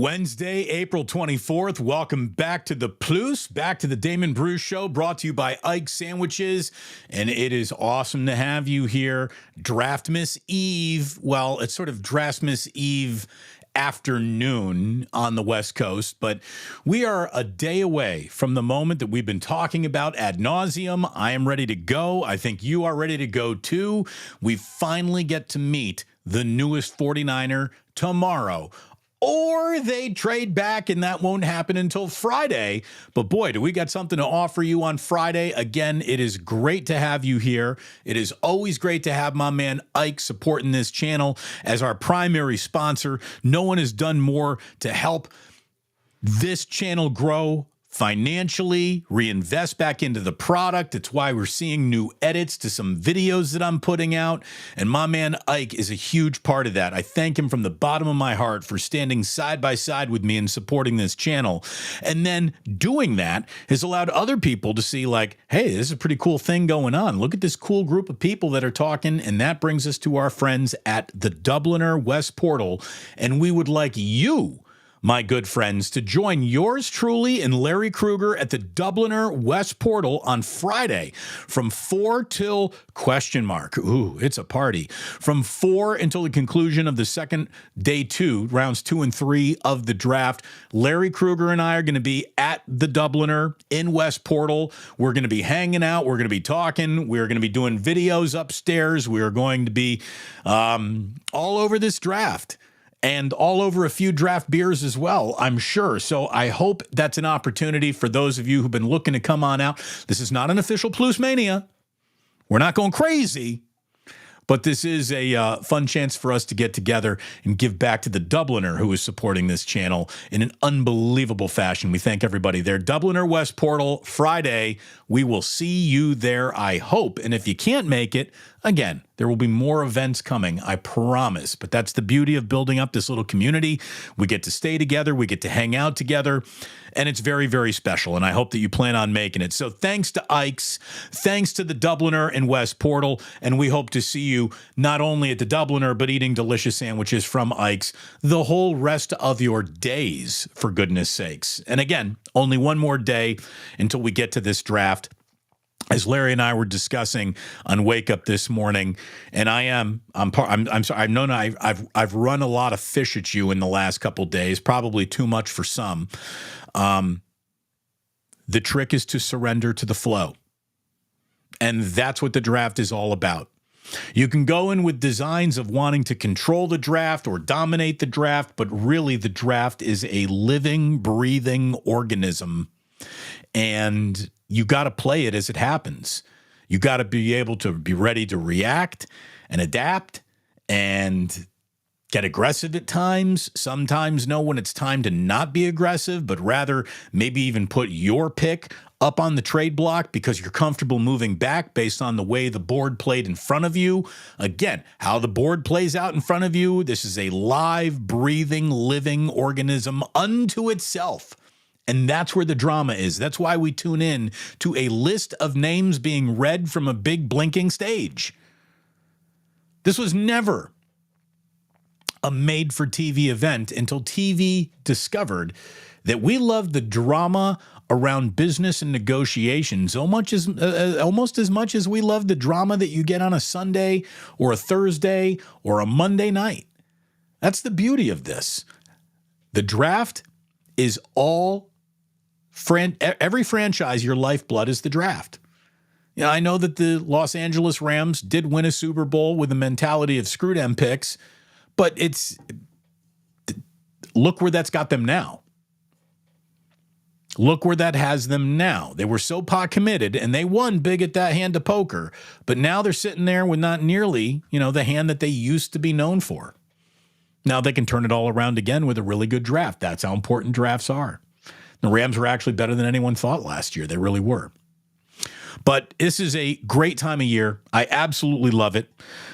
Wednesday, April 24th. Welcome back to the Plus, back to the Damon Bruce Show, brought to you by Ike Sandwiches. And it is awesome to have you here. Draftmas Eve. Well, it's sort of Draftmas Eve afternoon on the West Coast, but we are a day away from the moment that we've been talking about ad nauseum. I am ready to go. I think you are ready to go too. We finally get to meet the newest 49er tomorrow. Or they trade back, and that won't happen until Friday. But boy, do we got something to offer you on Friday. Again, it is great to have you here. It is always great to have my man Ike supporting this channel as our primary sponsor. No one has done more to help this channel grow financially, reinvest back into the product. It's why we're seeing new edits to some videos that I'm putting out. And my man Ike is a huge part of that. I thank him from the bottom of my heart for standing side by side with me and supporting this channel. And then doing that has allowed other people to see like, hey, this is a pretty cool thing going on. Look at this cool group of people that are talking. And that brings us to our friends at the Dubliner West Portal. And we would like you, my good friends, to join yours truly and Larry Krueger at the Dubliner West Portal on Friday from 4 till ? Ooh, it's a party. From 4 until the conclusion of the second day 2, rounds 2 and 3 of the draft. Larry Krueger and I are going to be at the Dubliner in West Portal. We're going to be hanging out. We're going to be talking. We're going to be doing videos upstairs. We are going to be all over this draft. And all over a few draft beers as well, I'm sure. So I hope that's an opportunity for those of you who've been looking to come on out. This is not an official Plus Mania. We're not going crazy. But this is a fun chance for us to get together and give back to the Dubliner who is supporting this channel in an unbelievable fashion. We thank everybody there. Dubliner West Portal, Friday. We will see you there, I hope. And if you can't make it, again, there will be more events coming, I promise. But that's the beauty of building up this little community. We get to stay together. We get to hang out together. And it's very, very special. And I hope that you plan on making it. So thanks to Ike's, thanks to the Dubliner and West Portal. And we hope to see you not only at the Dubliner, but eating delicious sandwiches from Ike's the whole rest of your days, for goodness sakes. And again, only one more day until we get to this draft. As Larry and I were discussing on Wake Up this morning, and I'm sorry, I've run a lot of fish at you in the last couple days, probably too much for some. The trick is to surrender to the flow. And that's what the draft is all about. You can go in with designs of wanting to control the draft or dominate the draft, but really the draft is a living, breathing organism. And you got to play it as it happens. You got to be able to be ready to react and adapt and get aggressive at times. Sometimes know when it's time to not be aggressive, but rather maybe even put your pick up on the trade block because you're comfortable moving back based on the way the board played in front of you. Again, how the board plays out in front of you. This is a live, breathing, living organism unto itself. And that's where the drama is. That's why we tune in to a list of names being read from a big blinking stage. This was never a made-for-TV event until TV discovered that we love the drama around business and negotiations almost as much as we love the drama that you get on a Sunday or a Thursday or a Monday night. That's the beauty of this. The draft is all every franchise, your lifeblood is the draft. You know, I know that the Los Angeles Rams did win a Super Bowl with the mentality of screw them picks, but look where that's got them now. Look where that has them now. They were so pot committed and they won big at that hand of poker, but now they're sitting there with not nearly, the hand that they used to be known for. Now they can turn it all around again with a really good draft. That's how important drafts are. The Rams were actually better than anyone thought last year. They really were. But this is a great time of year. I absolutely love it.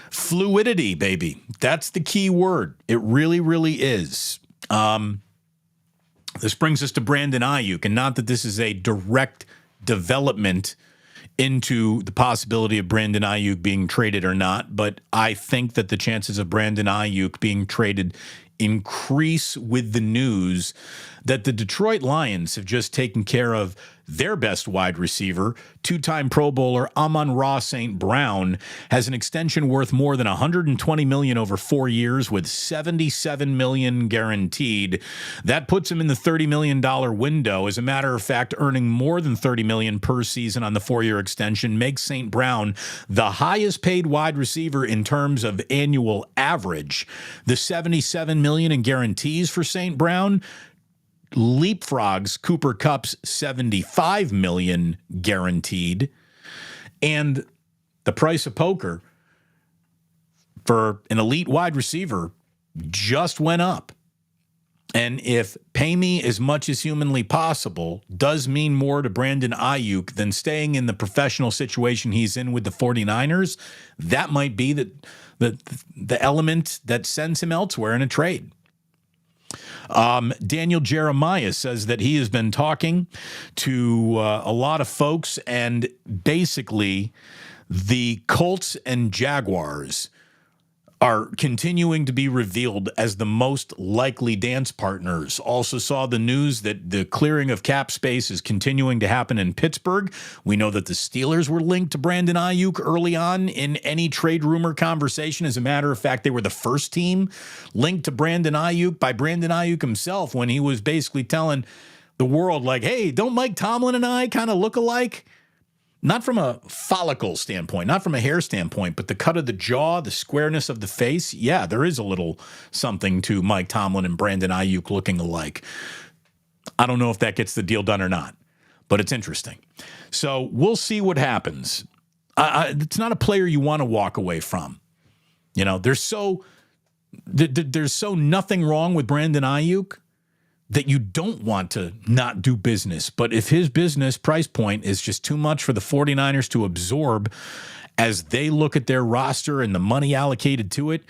Fluidity, baby. That's the key word. It really, really is. This brings us to Brandon Aiyuk, and not that this is a direct development into the possibility of Brandon Aiyuk being traded or not, but I think that the chances of Brandon Aiyuk being traded increase with the news that the Detroit Lions have just taken care of their best wide receiver, two-time Pro Bowler Amon-Ra St. Brown, has an extension worth more than $120 million over 4 years with $77 million guaranteed. That puts him in the $30 million window. As a matter of fact, earning more than $30 million per season on the 4-year extension makes St. Brown the highest paid wide receiver in terms of annual average. The $77 million in guarantees for St. Brown leapfrogs Cooper Kupp's $75 million guaranteed, and the price of poker for an elite wide receiver just went up. And if pay me as much as humanly possible does mean more to Brandon Aiyuk than staying in the professional situation he's in with the 49ers, that might be the element that sends him elsewhere in a trade. Daniel Jeremiah says that he has been talking to a lot of folks, and basically the Colts and Jaguars are continuing to be revealed as the most likely dance partners. Also saw the news that the clearing of cap space is continuing to happen in Pittsburgh. We know that the Steelers were linked to Brandon Aiyuk early on in any trade rumor conversation. As a matter of fact, they were the first team linked to Brandon Aiyuk by Brandon Aiyuk himself when he was basically telling the world, like, hey, don't Mike Tomlin and I kind of look alike? Not from a follicle standpoint, not from a hair standpoint, but the cut of the jaw, the squareness of the face. Yeah, there is a little something to Mike Tomlin and Brandon Aiyuk looking alike. I don't know if that gets the deal done or not, but it's interesting. So we'll see what happens. It's not a player you want to walk away from. You know, there's so nothing wrong with Brandon Aiyuk that you don't want to not do business. But if his business price point is just too much for the 49ers to absorb as they look at their roster and the money allocated to it,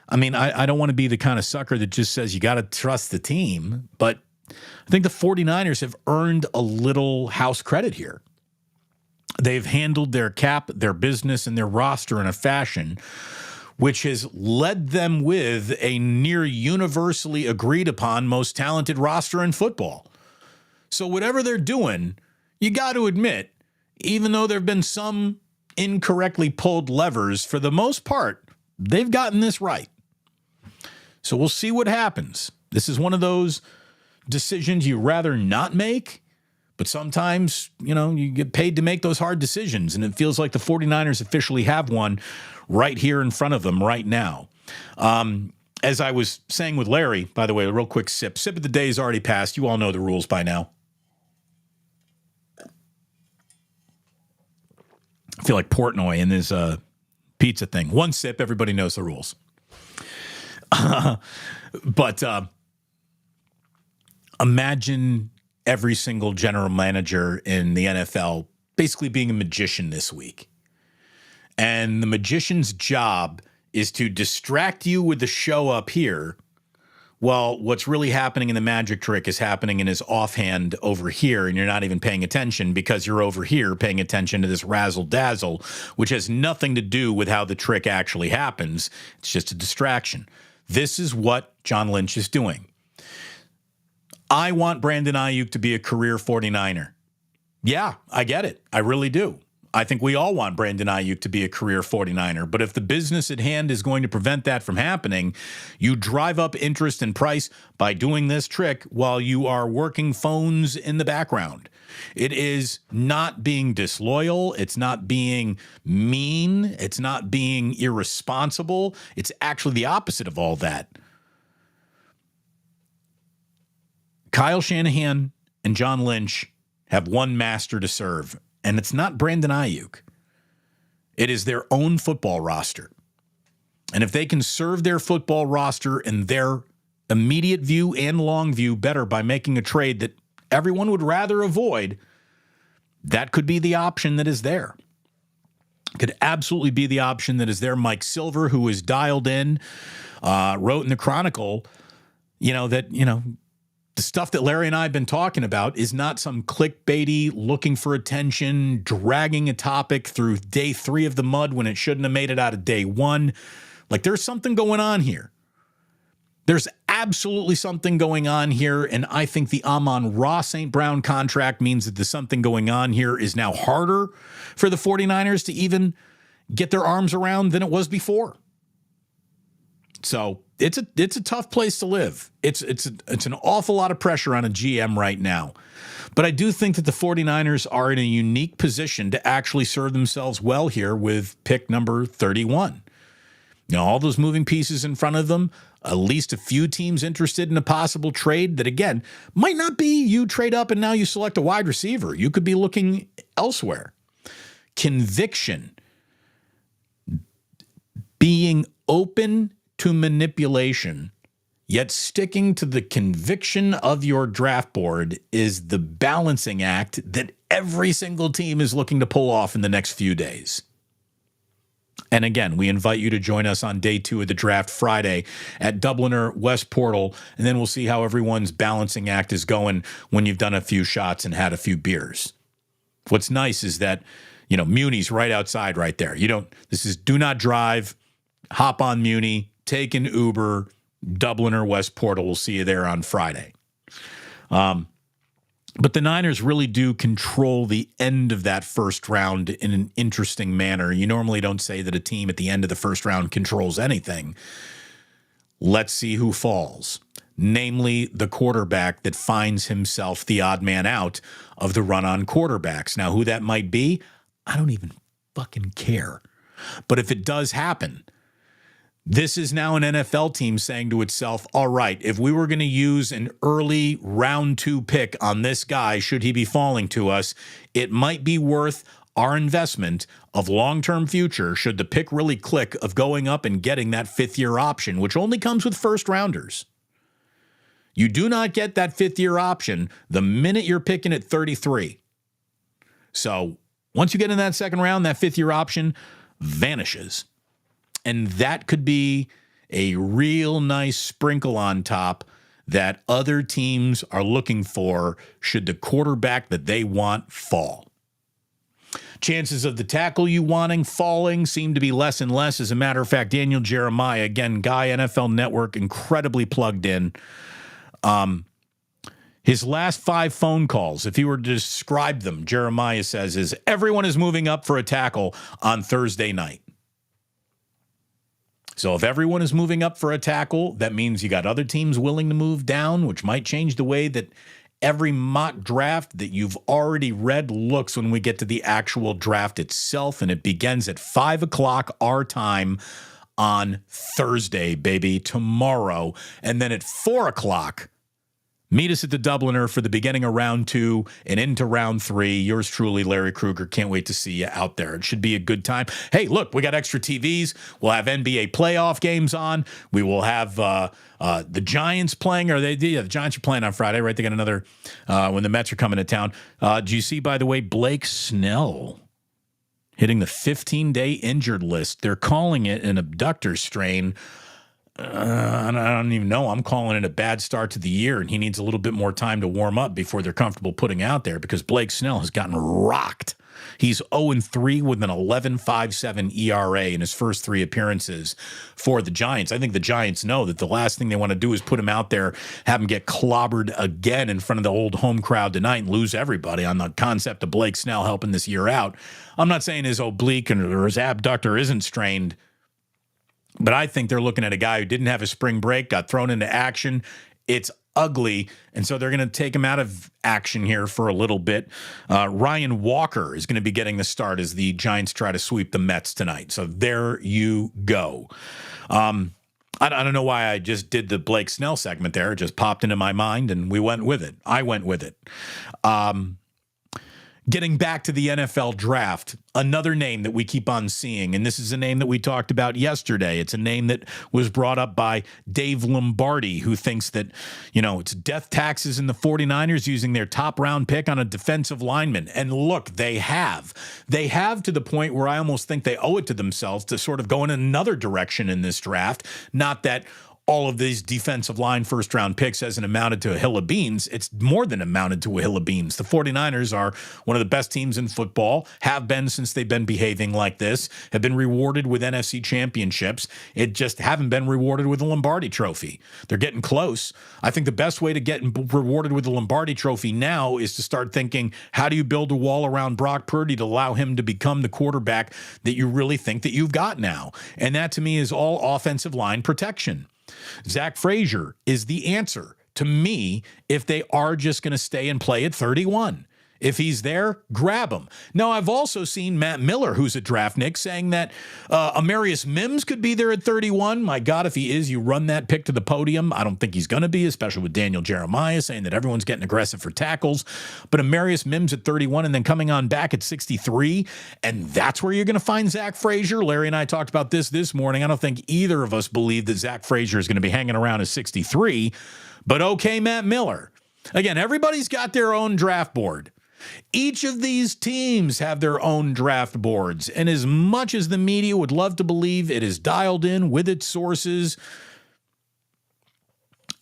I mean, I don't want to be the kind of sucker that just says you got to trust the team. But I think the 49ers have earned a little house credit here. They've handled their cap, their business, and their roster in a fashion which has led them with a near universally agreed upon most talented roster in football. So whatever they're doing, you got to admit, even though there have been some incorrectly pulled levers, for the most part, they've gotten this right. So we'll see what happens. This is one of those decisions you rather not make, but sometimes, you know, you get paid to make those hard decisions, and it feels like the 49ers officially have one right here in front of them right now. As I was saying with Larry, by the way, a real quick sip. Sip of the day is already passed. You all know the rules by now. I feel like Portnoy in his pizza thing. One sip, everybody knows the rules. But imagine every single general manager in the NFL basically being a magician this week. And the magician's job is to distract you with the show up here, while what's really happening in the magic trick is happening in his offhand over here, and you're not even paying attention because you're over here paying attention to this razzle-dazzle, which has nothing to do with how the trick actually happens. It's just a distraction. This is what John Lynch is doing. I want Brandon Aiyuk to be a career 49er. Yeah, I get it. I really do. I think we all want Brandon Aiyuk to be a career 49er. But if the business at hand is going to prevent that from happening, you drive up interest and price by doing this trick while you are working phones in the background. It is not being disloyal. It's not being mean. It's not being irresponsible. It's actually the opposite of all that. Kyle Shanahan and John Lynch have one master to serve, and it's not Brandon Aiyuk. It is their own football roster. And if they can serve their football roster in their immediate view and long view better by making a trade that everyone would rather avoid, that could be the option that is there. Could absolutely be the option that is there. Mike Silver, who is dialed in, wrote in the Chronicle, the stuff that Larry and I have been talking about is not some clickbaity, looking for attention, dragging a topic through day 3 of the mud when it shouldn't have made it out of day 1. Like, there's something going on here. There's absolutely something going on here, and I think the Amon-Ra St. Brown contract means that the something going on here is now harder for the 49ers to even get their arms around than it was before. So it's a tough place to live. It's an awful lot of pressure on a GM right now. But I do think that the 49ers are in a unique position to actually serve themselves well here with pick number 31. All those moving pieces in front of them, at least a few teams interested in a possible trade that, again, might not be you trade up and now you select a wide receiver. You could be looking elsewhere. Conviction. Being open to manipulation, yet sticking to the conviction of your draft board is the balancing act that every single team is looking to pull off in the next few days. And again, we invite you to join us on day 2 of the draft Friday at Dubliner West Portal, and then we'll see how everyone's balancing act is going when you've done a few shots and had a few beers. What's nice is that, Muni's right outside right there. This is do not drive, hop on Muni, take an Uber, Dubliner West Portal. We'll see you there on Friday. But the Niners really do control the end of that first round in an interesting manner. You normally don't say that a team at the end of the first round controls anything. Let's see who falls. Namely, the quarterback that finds himself the odd man out of the run on quarterbacks. Now, who that might be, I don't even fucking care. But if it does happen, this is now an NFL team saying to itself, all right, if we were going to use an early round 2 pick on this guy, should he be falling to us, it might be worth our investment of long-term future, should the pick really click, of going up and getting that 5th-year option, which only comes with first-rounders. You do not get that 5th-year option the minute you're picking at 33. So once you get in that second round, that 5th-year option vanishes. And that could be a real nice sprinkle on top that other teams are looking for should the quarterback that they want fall. Chances of the tackle you wanting falling seem to be less and less. As a matter of fact, Daniel Jeremiah, again, guy NFL Network, incredibly plugged in. His last 5 phone calls, if he were to describe them, Jeremiah says, is everyone is moving up for a tackle on Thursday night. So if everyone is moving up for a tackle, that means you got other teams willing to move down, which might change the way that every mock draft that you've already read looks when we get to the actual draft itself. And it begins at 5 o'clock our time on Thursday, baby, tomorrow. And then at 4 o'clock, meet us at the Dubliner for the beginning of round 2 and into round 3. Yours truly, Larry Krueger. Can't wait to see you out there. It should be a good time. Hey, look, we got extra TVs. We'll have NBA playoff games on. We will have the Giants playing. The Giants are playing on Friday, right? They got another when the Mets are coming to town. Do you see, by the way, Blake Snell hitting the 15-day injured list? They're calling it an abductor strain. I don't even know. I'm calling it a bad start to the year, and he needs a little bit more time to warm up before they're comfortable putting out there, because Blake Snell has gotten rocked. He's 0-3 with an 11.57 ERA in his first 3 appearances for the Giants. I think the Giants know that the last thing they want to do is put him out there, have him get clobbered again in front of the old home crowd tonight and lose everybody on the concept of Blake Snell helping this year out. I'm not saying his oblique or his abductor isn't strained, but I think they're looking at a guy who didn't have a spring break, got thrown into action. It's ugly, and so they're going to take him out of action here for a little bit. Ryan Walker is going to be getting the start as the Giants try to sweep the Mets tonight. So there you go. I don't know why I just did the Blake Snell segment there. It just popped into my mind, and we went with it. I went with it. Getting back to the NFL draft, another name that we keep on seeing, and this is a name that we talked about yesterday. It's a name that was brought up by Dave Lombardi, who thinks that, it's death taxes in the 49ers using their top round pick on a defensive lineman. And look, they have. They have, to the point where I almost think they owe it to themselves to sort of go in another direction in this draft. Not that all of these defensive line first-round picks hasn't amounted to a hill of beans. It's more than amounted to a hill of beans. The 49ers are one of the best teams in football, have been since they've been behaving like this, have been rewarded with NFC championships. It just haven't been rewarded with a Lombardi trophy. They're getting close. I think the best way to get rewarded with the Lombardi trophy now is to start thinking, how do you build a wall around Brock Purdy to allow him to become the quarterback that you really think that you've got now? And that, to me, is all offensive line protection. Zach Frazier is the answer to me if they are just going to stay and play at 31. If he's there, grab him. Now, I've also seen Matt Miller, who's a draft Nick, saying that Amarius Mims could be there at 31. My God, if he is, you run that pick to the podium. I don't think he's going to be, especially with Daniel Jeremiah saying that everyone's getting aggressive for tackles. But Amarius Mims at 31 and then coming on back at 63, and that's where you're going to find Zach Frazier. Larry and I talked about this morning. I don't think either of us believe that Zach Frazier is going to be hanging around at 63. But okay, Matt Miller. Again, everybody's got their own draft board. Each of these teams have their own draft boards, and as much as the media would love to believe it is dialed in with its sources,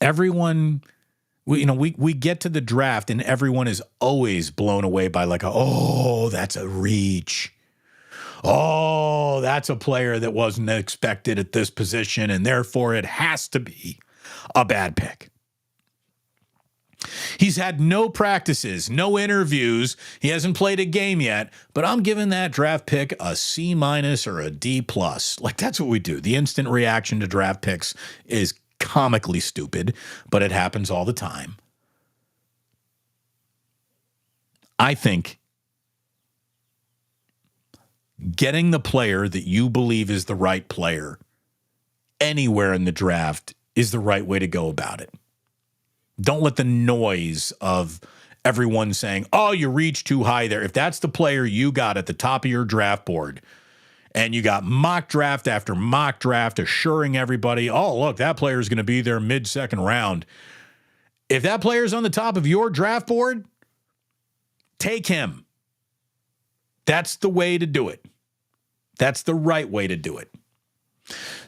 everyone, we get to the draft, and everyone is always blown away by oh, that's a reach. Oh, that's a player that wasn't expected at this position, and therefore it has to be a bad pick. He's had no practices, no interviews. He hasn't played a game yet, but I'm giving that draft pick a C- or a D+. That's what we do. The instant reaction to draft picks is comically stupid, but it happens all the time. I think getting the player that you believe is the right player anywhere in the draft is the right way to go about it. Don't let the noise of everyone saying, oh, you reached too high there. If that's the player you got at the top of your draft board and you got mock draft after mock draft assuring everybody, oh, look, that player is going to be there mid-second round. If that player is on the top of your draft board, take him. That's the way to do it. That's the right way to do it.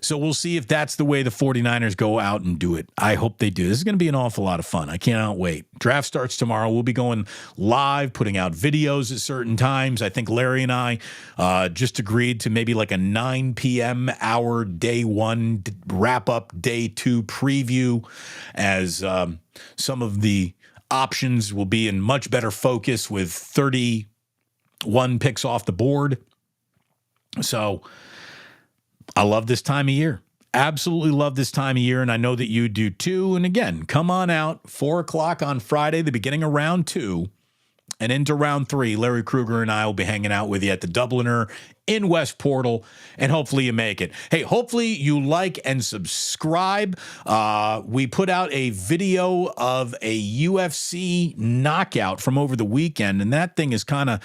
So we'll see if that's the way the 49ers go out and do it. I hope they do. This is going to be an awful lot of fun. I cannot wait. Draft starts tomorrow. We'll be going live, putting out videos at certain times. I think Larry and I just agreed to maybe a 9 p.m. hour day one wrap up day two preview, as some of the options will be in much better focus with 31 picks off the board. So I love this time of year. Absolutely love this time of year, and I know that you do too. And again, come on out, 4 o'clock on Friday, the beginning of round 2, and into round 3. Larry Krueger and I will be hanging out with you at the Dubliner in West Portal, and hopefully you make it. Hey, hopefully you like and subscribe. We put out a video of a UFC knockout from over the weekend, and that thing is kind of,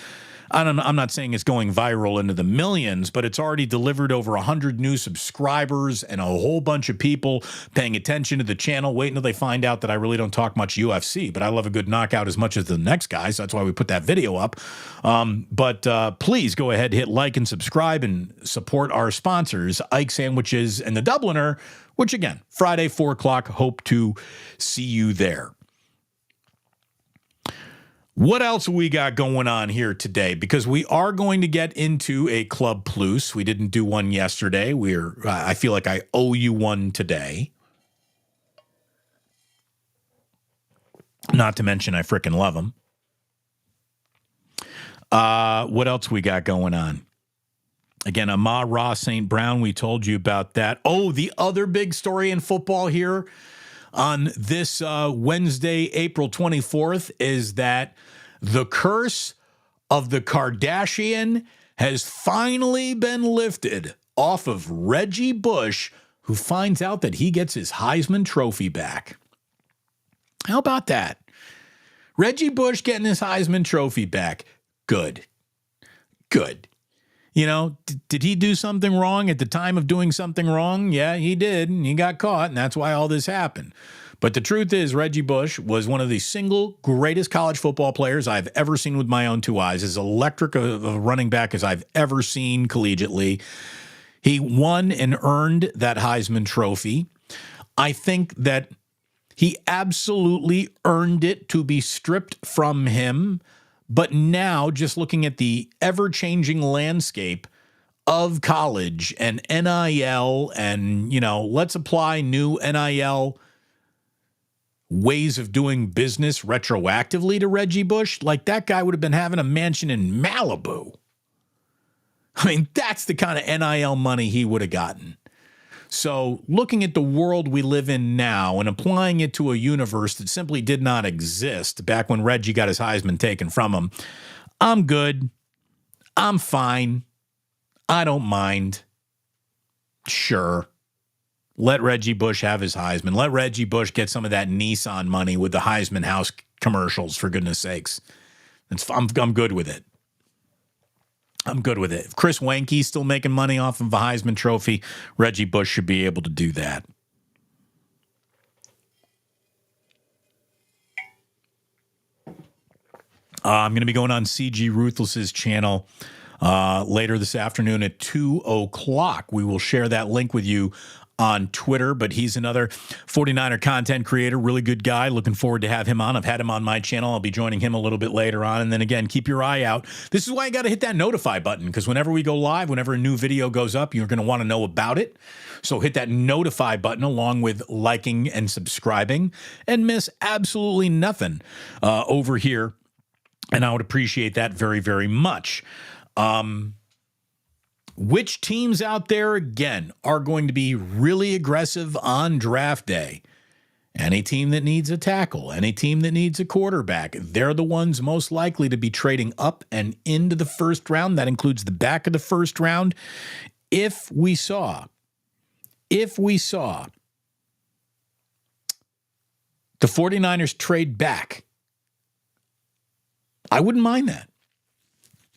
I'm not saying it's going viral into the millions, but it's already delivered over 100 new subscribers and a whole bunch of people paying attention to the channel, waiting until they find out that I really don't talk much UFC, but I love a good knockout as much as the next guy, so that's why we put that video up. But please go ahead, hit like and subscribe, and support our sponsors, Ike Sandwiches and the Dubliner, which again, Friday, 4 o'clock, hope to see you there. What else we got going on here today? Because we are going to get into a Club Plus. We didn't do one yesterday. I feel like I owe you one today. Not to mention I freaking love them. What else we got going on? Again, Amon-Ra St. Brown, we told you about that. Oh, the other big story in football here on this Wednesday, April 24th, is that the curse of the Kardashian has finally been lifted off of Reggie Bush, who finds out that he gets his Heisman Trophy back. How about that? Reggie Bush getting his Heisman Trophy back. Good. Good. You know, did he do something wrong at the time of doing something wrong? Yeah, he did, and he got caught, and that's why all this happened. But the truth is, Reggie Bush was one of the single greatest college football players I've ever seen with my own two eyes, as electric of a running back as I've ever seen collegiately. He won and earned that Heisman Trophy I think that he absolutely earned it to be stripped from him. But now, just looking at the ever-changing landscape of college and NIL and, let's apply new NIL ways of doing business retroactively to Reggie Bush, like that guy would have been having a mansion in Malibu. I mean, that's the kind of NIL money he would have gotten. So looking at the world we live in now and applying it to a universe that simply did not exist back when Reggie got his Heisman taken from him, I'm good. I'm fine. I don't mind. Sure. Let Reggie Bush have his Heisman. Let Reggie Bush get some of that Nissan money with the Heisman House commercials, for goodness sakes. I'm good with it. I'm good with it. If Chris Wanke's still making money off of a Heisman Trophy, Reggie Bush should be able to do that. I'm going to be going on CG Ruthless's channel later this afternoon at 2 o'clock. We will share that link with you on Twitter, but he's another 49er content creator, really good guy. Looking forward to have him on. I've had him on my channel. I'll be joining him a little bit later on. And then again, keep your eye out. This is why you got to hit that notify button, because whenever we go live, whenever a new video goes up, you're going to want to know about it. So hit that notify button along with liking and subscribing and miss absolutely nothing over here. And I would appreciate that very, very much. Which teams out there, again, are going to be really aggressive on draft day? Any team that needs a tackle, any team that needs a quarterback, they're the ones most likely to be trading up and into the first round. That includes the back of the first round. If we saw the 49ers trade back, I wouldn't mind that.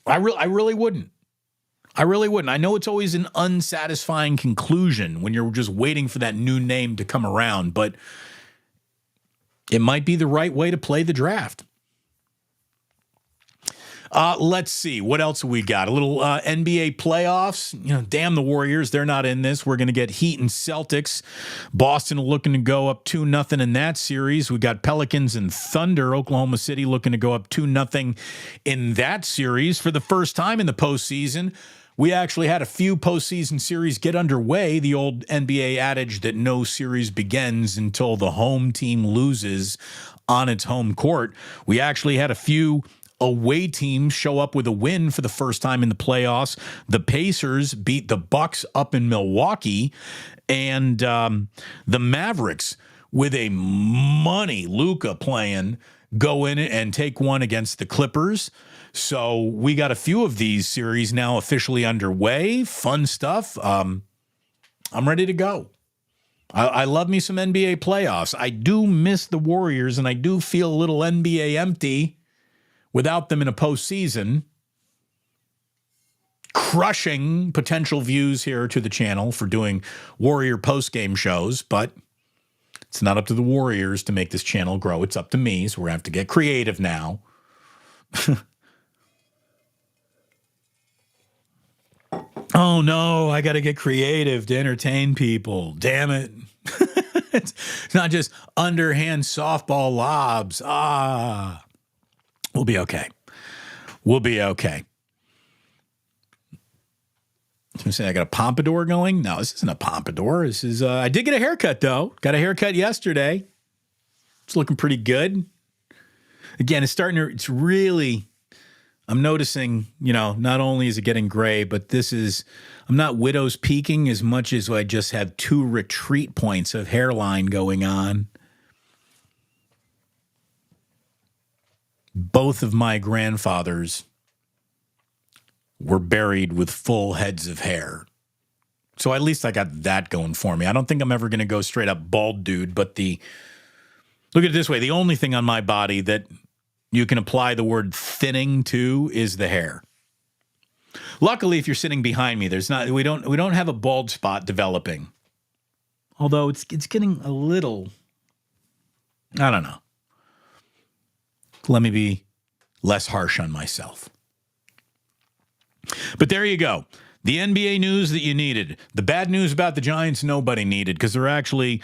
I really wouldn't. I really wouldn't. I know it's always an unsatisfying conclusion when you're just waiting for that new name to come around, but it might be the right way to play the draft. Let's see. What else have we got? A little NBA playoffs. Damn the Warriors. They're not in this. We're going to get Heat and Celtics. Boston looking to go up 2-0 in that series. We got Pelicans and Thunder. Oklahoma City looking to go up 2-0 in that series. For the first time in the postseason, we actually had a few postseason series get underway. The old NBA adage that no series begins until the home team loses on its home court. We actually had a few away teams show up with a win for the first time in the playoffs. The Pacers beat the Bucks up in Milwaukee, and the Mavericks, with a money Luka playing, go in and take one against the Clippers. So we got a few of these series now officially underway. Fun stuff. I'm ready to go. I love me some NBA playoffs. I do miss the Warriors, and I do feel a little NBA empty without them in a postseason. Crushing potential views here to the channel for doing Warrior postgame shows, but it's not up to the Warriors to make this channel grow. It's up to me, so we're going to have to get creative now. Oh, no, I got to get creative to entertain people. Damn it. It's not just underhand softball lobs. We'll be okay. We'll be okay. I was going to say I got a pompadour going. No, this isn't a pompadour. This is, I did get a haircut, though. Got a haircut yesterday. It's looking pretty good. Again, it's really, I'm noticing, not only is it getting gray, but I'm not widow's peaking as much as I just have 2 retreat points of hairline going on. Both of my grandfathers were buried with full heads of hair. So at least I got that going for me. I don't think I'm ever going to go straight up bald dude, but look at it this way. The only thing on my body that you can apply the word thinning to is the hair. Luckily, if you're sitting behind me, we don't have a bald spot developing. Although it's getting a little, I don't know. Let me be less harsh on myself. But there you go. The NBA news that you needed. The bad news about the Giants, nobody needed because they're actually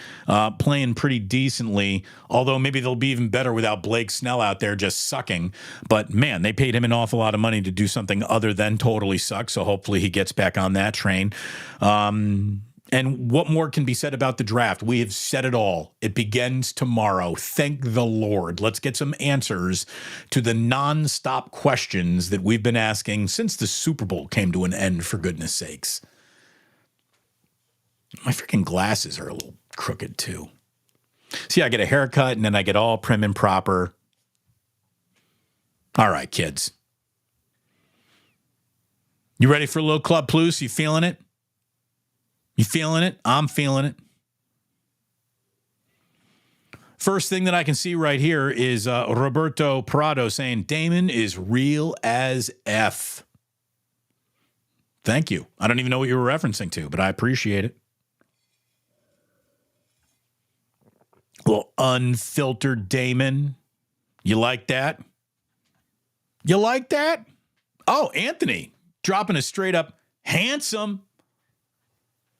playing pretty decently, although maybe they'll be even better without Blake Snell out there just sucking. But, man, they paid him an awful lot of money to do something other than totally suck, so hopefully he gets back on that train. And what more can be said about the draft? We have said it all. It begins tomorrow. Thank the Lord. Let's get some answers to the nonstop questions that we've been asking since the Super Bowl came to an end, for goodness sakes. My freaking glasses are a little crooked, too. See, I get a haircut, and then I get all prim and proper. All right, kids. You ready for a little Club Plus? You feeling it? You feeling it? I'm feeling it. First thing that I can see right here is Roberto Prado saying, Damon is real as F. Thank you. I don't even know what you were referencing to, but I appreciate it. Well, unfiltered Damon. You like that? You like that? Oh, Anthony dropping a straight up handsome.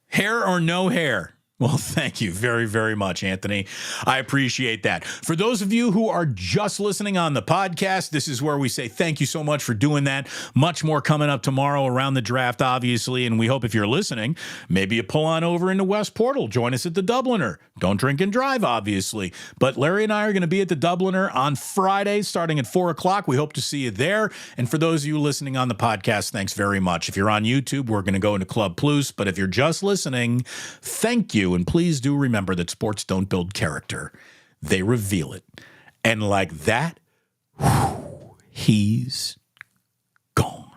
Hair or no hair? Well, thank you very, very much, Anthony. I appreciate that. For those of you who are just listening on the podcast, this is where we say thank you so much for doing that. Much more coming up tomorrow around the draft, obviously, and we hope if you're listening, maybe you pull on over into West Portal. Join us at the Dubliner. Don't drink and drive, obviously. But Larry and I are going to be at the Dubliner on Friday starting at 4 o'clock. We hope to see you there. And for those of you listening on the podcast, thanks very much. If you're on YouTube, we're going to go into Club Plus. But if you're just listening, thank you. And please do remember that sports don't build character. They reveal it. And like that, he's gone.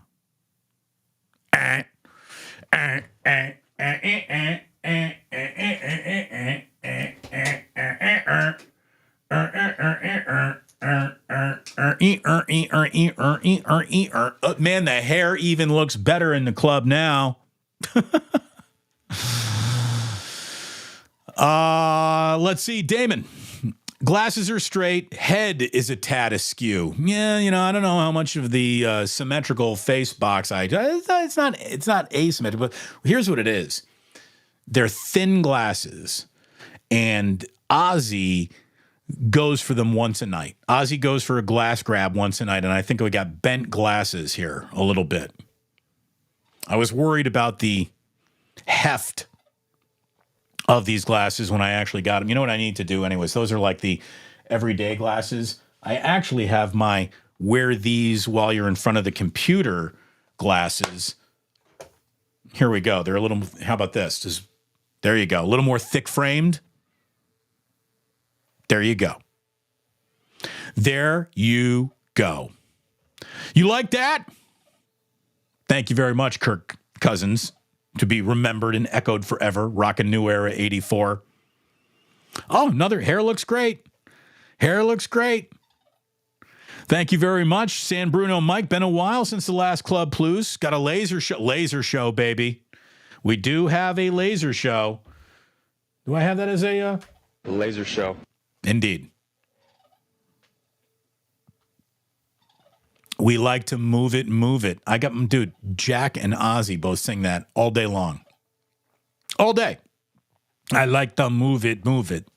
Man, the hair even looks better in the club now. Let's see. Damon. Glasses are straight. Head is a tad askew. Yeah, I don't know how much of the symmetrical face box it's not asymmetrical, but here's what it is. They're thin glasses, and Ozzy goes for them once a night. Ozzy goes for a glass grab once a night, and I think we got bent glasses here a little bit. I was worried about the heft of these glasses when I actually got them. You know what I need to do anyways? Those are like the everyday glasses. I actually have my wear these while you're in front of the computer glasses. Here we go. They're a little, how about this? There you go. A little more thick framed. There you go. There you go. You like that? Thank you very much, Kirk Cousins. To be remembered and echoed forever. Rockin' New Era 84. Oh, another hair looks great. Hair looks great. Thank you very much, San Bruno Mike. Been a while since the last Club Plus. Got a laser show, baby. We do have a laser show. Do I have that as a laser show? Indeed. We like to move it, move it. I got, dude, Jack and Ozzy both sing that all day long. All day. I like to move it, move it.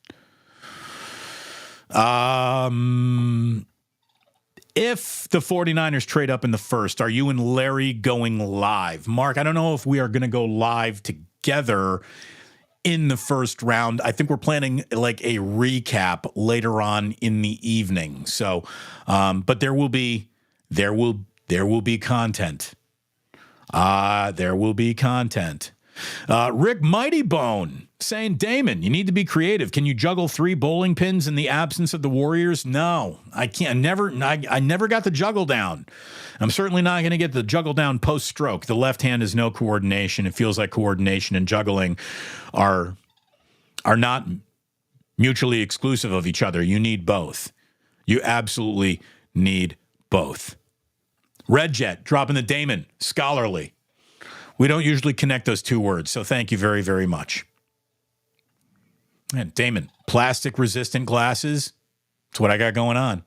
If the 49ers trade up in the first, are you and Larry going live? Mark, I don't know if we are going to go live together in the first round. I think we're planning like a recap later on in the evening. So, but there will be content. There will be content. Rick Mighty Bone saying, Damon, you need to be creative. Can you juggle 3 bowling pins in the absence of the Warriors? No, I can't. I never got the juggle down. I'm certainly not going to get the juggle down post-stroke. The left hand is no coordination. It feels like coordination and juggling are not mutually exclusive of each other. You need both. You absolutely need both. Red Jet dropping the Damon, scholarly. We don't usually connect those two words, so thank you very, very much. And Damon, plastic-resistant glasses. That's what I got going on.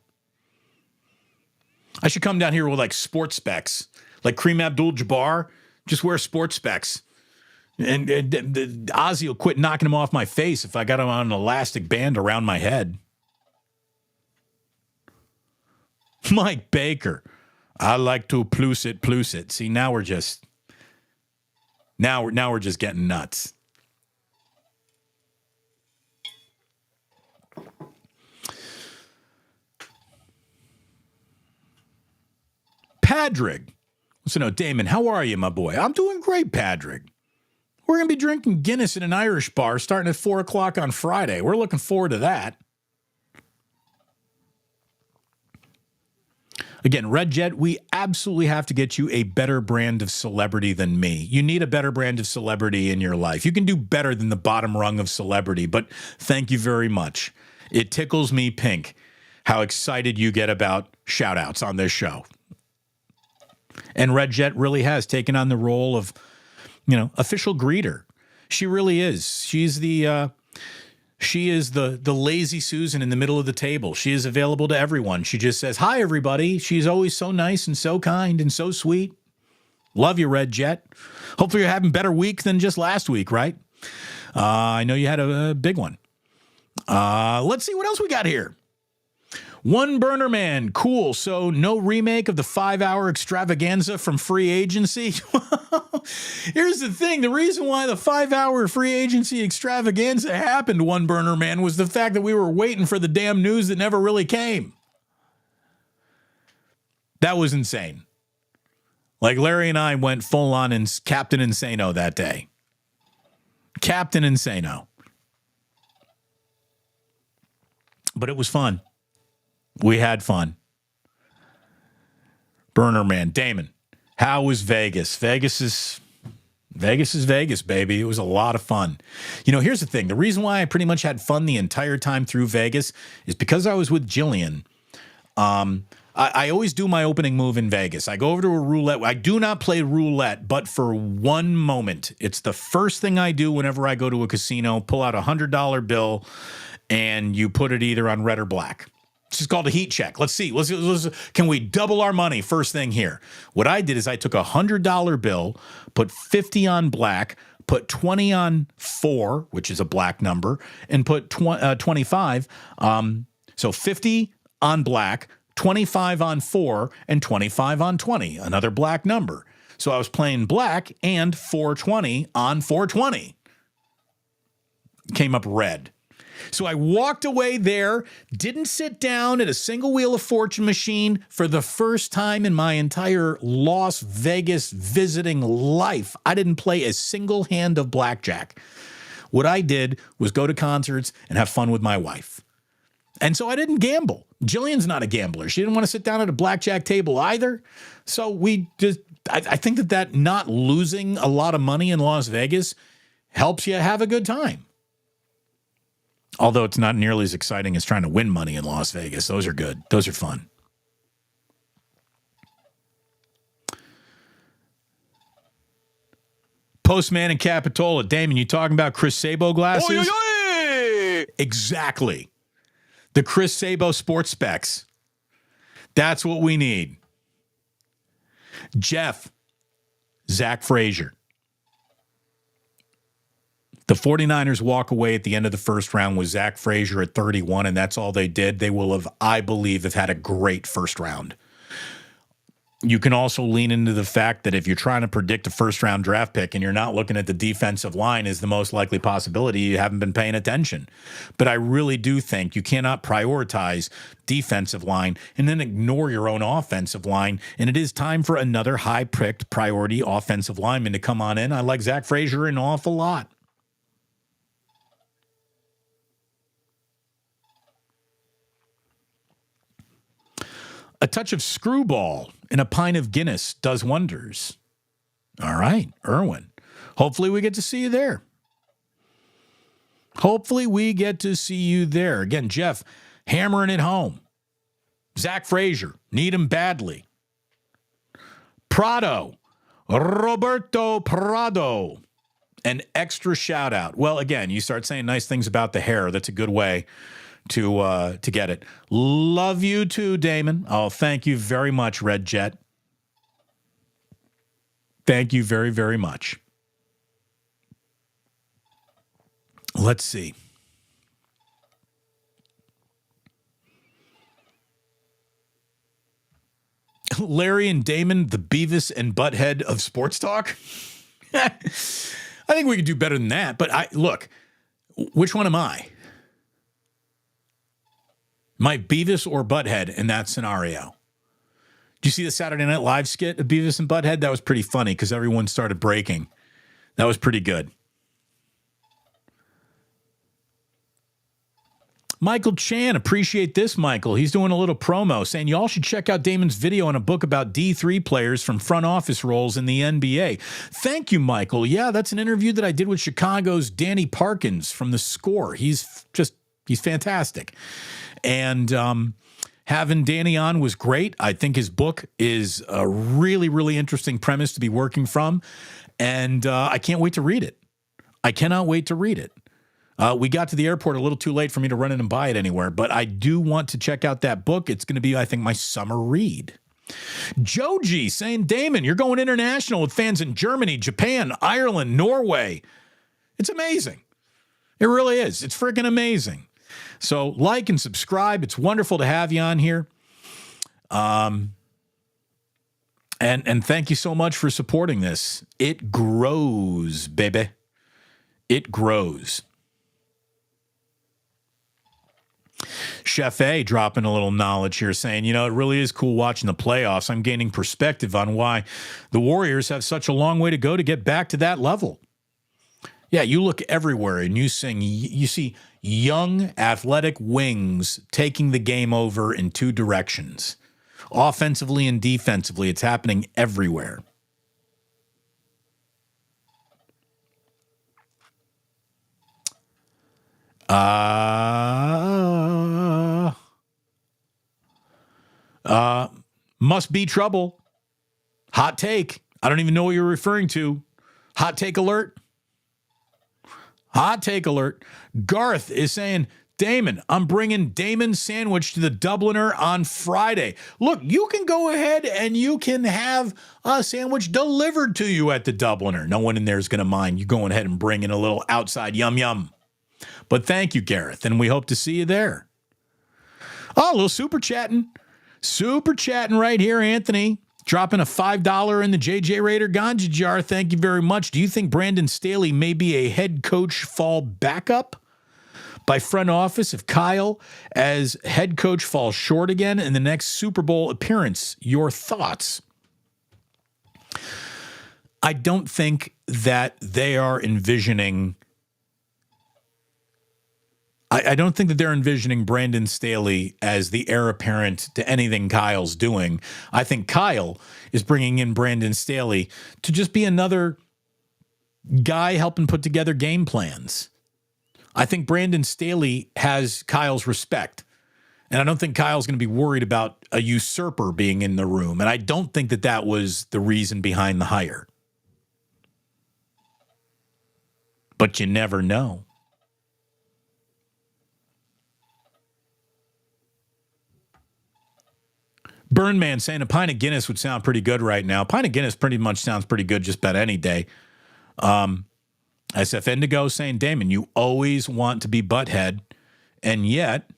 I should come down here with like sports specs, like Kareem Abdul-Jabbar. Just wear sports specs. And Ozzy will quit knocking them off my face if I got them on an elastic band around my head. Mike Baker. I like to plus it. See, now we're just getting nuts. Padraig. So no, Damon, how are you, my boy? I'm doing great, Padraig. We're going to be drinking Guinness in an Irish bar starting at 4 o'clock on Friday. We're looking forward to that. Again, Red Jet, we absolutely have to get you a better brand of celebrity than me. You need a better brand of celebrity in your life. You can do better than the bottom rung of celebrity, but thank you very much. It tickles me pink how excited you get about shout-outs on this show. And Red Jet really has taken on the role of, official greeter. She really is. She is the lazy Susan in the middle of the table. She is available to everyone. She just says, hi, everybody. She's always so nice and so kind and so sweet. Love you, Red Jet. Hopefully you're having a better week than just last week, right? I know you had a big one. Let's see what else we got here. One Burner Man, cool. So no remake of the 5-hour extravaganza from free agency? Here's the thing. The reason why the 5-hour free agency extravaganza happened, One Burner Man, was the fact that we were waiting for the damn news that never really came. That was insane. Like Larry and I went full on in Captain Insano that day. Captain Insano. But it was fun. We had fun. Burner Man, Damon, how was Vegas? Vegas is Vegas, baby. It was a lot of fun. Here's the thing. The reason why I pretty much had fun the entire time through Vegas is because I was with Jillian. I always do my opening move in Vegas. I go over to a roulette. I do not play roulette, but for one moment. It's the first thing I do whenever I go to a casino. Pull out a $100 bill, and you put it either on red or black. It's just called a heat check. Let's see. Can we double our money first thing here? What I did is I took a $100 bill, put 50 on black, put 20 on 4, which is a black number, and put 25. So 50 on black, 25 on 4, and 25 on 20, another black number. So I was playing black and 420 on 420. Came up red. So I walked away there, didn't sit down at a single Wheel of Fortune machine for the first time in my entire Las Vegas visiting life. I didn't play a single hand of blackjack. What I did was go to concerts and have fun with my wife. And so I didn't gamble. Jillian's not a gambler. She didn't want to sit down at a blackjack table either. So I think that not losing a lot of money in Las Vegas helps you have a good time. Although it's not nearly as exciting as trying to win money in Las Vegas. Those are good. Those are fun. Postman in Capitola. Damon, you talking about Chris Sabo glasses? Oy, oy, oy. Exactly. The Chris Sabo sports specs. That's what we need. Jeff. Zach Frazier. The 49ers walk away at the end of the first round with Zach Frazier at 31, and that's all they did. They will have, I believe, had a great first round. You can also lean into the fact that if you're trying to predict a first-round draft pick and you're not looking at the defensive line as the most likely possibility, you haven't been paying attention. But I really do think you cannot prioritize defensive line and then ignore your own offensive line, and it is time for another high-picked priority offensive lineman to come on in. I like Zach Frazier an awful lot. A touch of screwball in a pint of Guinness does wonders. All right, Erwin. Hopefully we get to see you there. Again, Jeff, hammering it home. Zach Frazier, need him badly. Roberto Prado, an extra shout out. Well, again, you start saying nice things about the hair. That's a good way to get it. Love you too, Damon. Oh, thank you very much, Red Jet. Thank you very, very much. Let's see. Larry and Damon, the Beavis and Butthead of sports talk. I think we could do better than that. But look, which one am I? Am I Beavis or Butthead in that scenario? Did you see the Saturday Night Live skit of Beavis and Butthead? That was pretty funny because everyone started breaking. That was pretty good. Michael Chan, appreciate this, Michael. He's doing a little promo saying y'all should check out Damon's video on a book about D3 players from front office roles in the NBA. Thank you, Michael. Yeah, that's an interview that I did with Chicago's Danny Parkins from The Score. He's fantastic. And having Danny on was great. I think his book is a really, really interesting premise to be working from. And I can't wait to read it. I cannot wait to read it. We got to the airport a little too late for me to run in and buy it anywhere, but I do want to check out that book. It's going to be, I think, my summer read. Joji saying, Damon, you're going international with fans in Germany, Japan, Ireland, Norway. It's amazing. It really is. It's freaking amazing. So like and subscribe. It's wonderful to have you on here. And thank you so much for supporting this. It grows, baby. It grows. Chef A dropping a little knowledge here saying, it really is cool watching the playoffs. I'm gaining perspective on why the Warriors have such a long way to go to get back to that level. Yeah, you look everywhere and you see young athletic wings taking the game over in two directions. Offensively and defensively, it's happening everywhere. Must be trouble. Hot take. I don't even know what you're referring to. Hot take alert. Hot take alert. Garth is saying, Damon, I'm bringing Damon's sandwich to the Dubliner on Friday. Look, you can go ahead and you can have a sandwich delivered to you at the Dubliner. No one in there is going to mind you going ahead and bringing a little outside yum yum. But thank you, Gareth, and we hope to see you there. Oh, a little super chatting. Super chatting right here, Anthony. Dropping a $5 in the JJ Raider Ganja jar. Thank you very much. Do you think Brandon Staley may be a head coach fall backup by front office if Kyle as head coach falls short again in the next Super Bowl appearance? Your thoughts? I don't think that they are envisioning... I don't think that they're envisioning Brandon Staley as the heir apparent to anything Kyle's doing. I think Kyle is bringing in Brandon Staley to just be another guy helping put together game plans. I think Brandon Staley has Kyle's respect, and I don't think Kyle's going to be worried about a usurper being in the room, and I don't think that that was the reason behind the hire. But you never know. Burnman saying a pint of Guinness would sound pretty good right now. Pint of Guinness pretty much sounds pretty good just about any day. SF Indigo saying, Damon, you always want to be butthead, and yet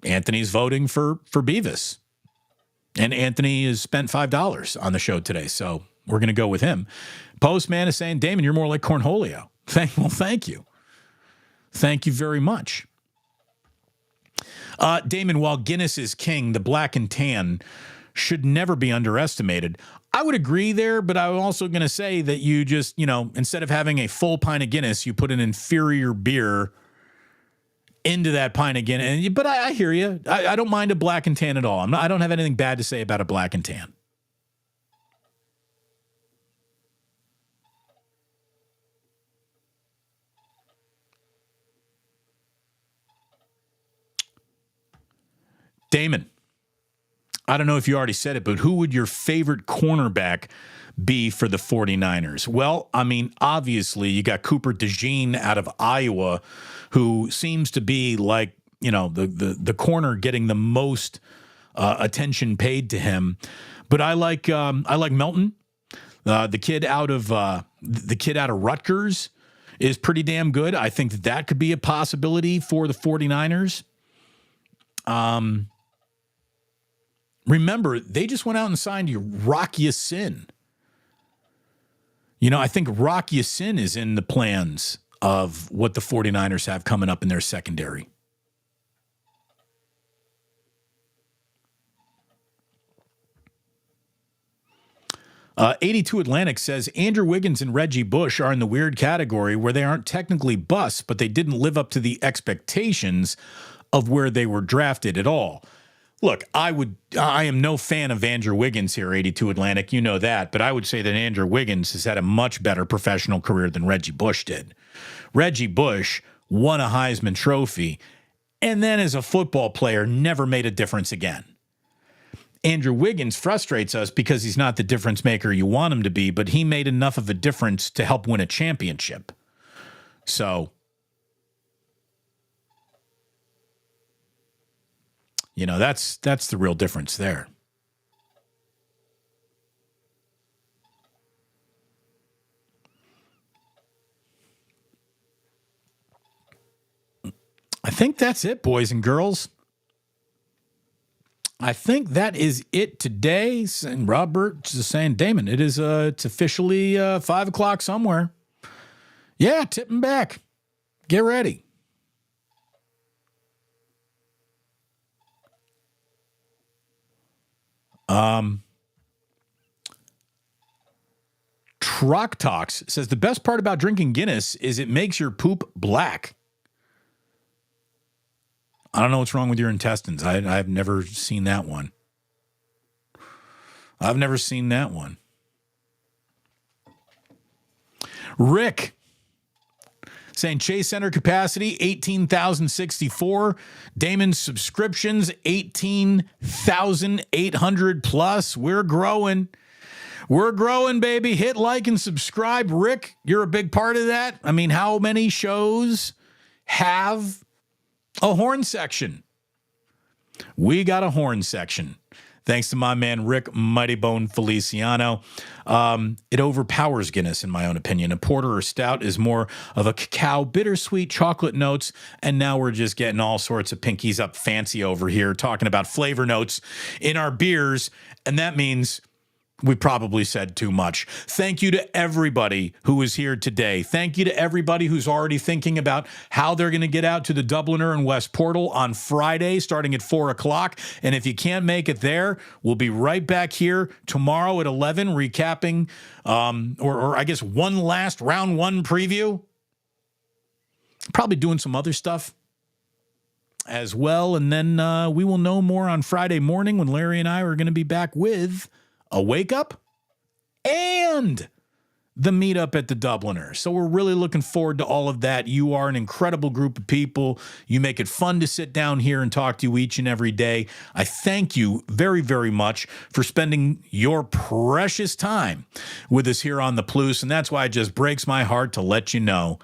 Anthony's voting for Beavis. And Anthony has spent $5 on the show today, so we're going to go with him. Postman is saying, Damon, you're more like Cornholio. Thank you. Thank you very much. Damon, while Guinness is king, the black and tan should never be underestimated. I would agree there, but I'm also going to say that you just, instead of having a full pint of Guinness, you put an inferior beer into that pint of Guinness. But I hear you. I don't mind a black and tan at all. I don't have anything bad to say about a black and tan. Damon, I don't know if you already said it, but who would your favorite cornerback be for the 49ers? Well, I mean, obviously you got Cooper DeJean out of Iowa, who seems to be like, the corner getting the most attention paid to him. But I like Melton. The kid out of Rutgers is pretty damn good. I think that could be a possibility for the 49ers. Remember, they just went out and signed Rock Ya-Sin. I think Rock Ya-Sin is in the plans of what the 49ers have coming up in their secondary. Uh, 82 Atlantic says Andrew Wiggins and Reggie Bush are in the weird category where they aren't technically busts, but they didn't live up to the expectations of where they were drafted at all. Look, I am no fan of Andrew Wiggins here, 82 Atlantic. You know that. But I would say that Andrew Wiggins has had a much better professional career than Reggie Bush did. Reggie Bush won a Heisman Trophy and then as a football player never made a difference again. Andrew Wiggins frustrates us because he's not the difference maker you want him to be, but he made enough of a difference to help win a championship. So, that's the real difference there. I think that's it, boys and girls. I think that is it today. And Robert is saying, Damon, it's officially 5 o'clock somewhere. Yeah, tipping back. Get ready. Truck Talks says the best part about drinking Guinness is it makes your poop black. I don't know what's wrong with your intestines. I've never seen that one. Rick saying Chase Center capacity 18,064. Damon's subscriptions 18,800 plus. We're growing. We're growing, baby. Hit like and subscribe. Rick, you're a big part of that. I mean, how many shows have a horn section? We got a horn section. Thanks to my man, Rick Mighty Bone Feliciano. It overpowers Guinness, in my own opinion. A porter or stout is more of a cacao, bittersweet chocolate notes. And now we're just getting all sorts of pinkies up fancy over here, talking about flavor notes in our beers. And that means we probably said too much. Thank you to everybody who is here today. Thank you to everybody who's already thinking about how they're going to get out to the Dubliner and West Portal on Friday, starting at 4 o'clock. And if you can't make it there, we'll be right back here tomorrow at 11, recapping, or I guess one last round one preview. Probably doing some other stuff as well. And then we will know more on Friday morning when Larry and I are going to be back with a wake up and the meetup at the Dubliner. So we're really looking forward to all of that. You are an incredible group of people. You make it fun to sit down here and talk to you each and every day. I thank you very, very much for spending your precious time with us here on the Plus. And that's why it just breaks my heart to let you know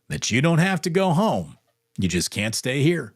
that you don't have to go home. You just can't stay here.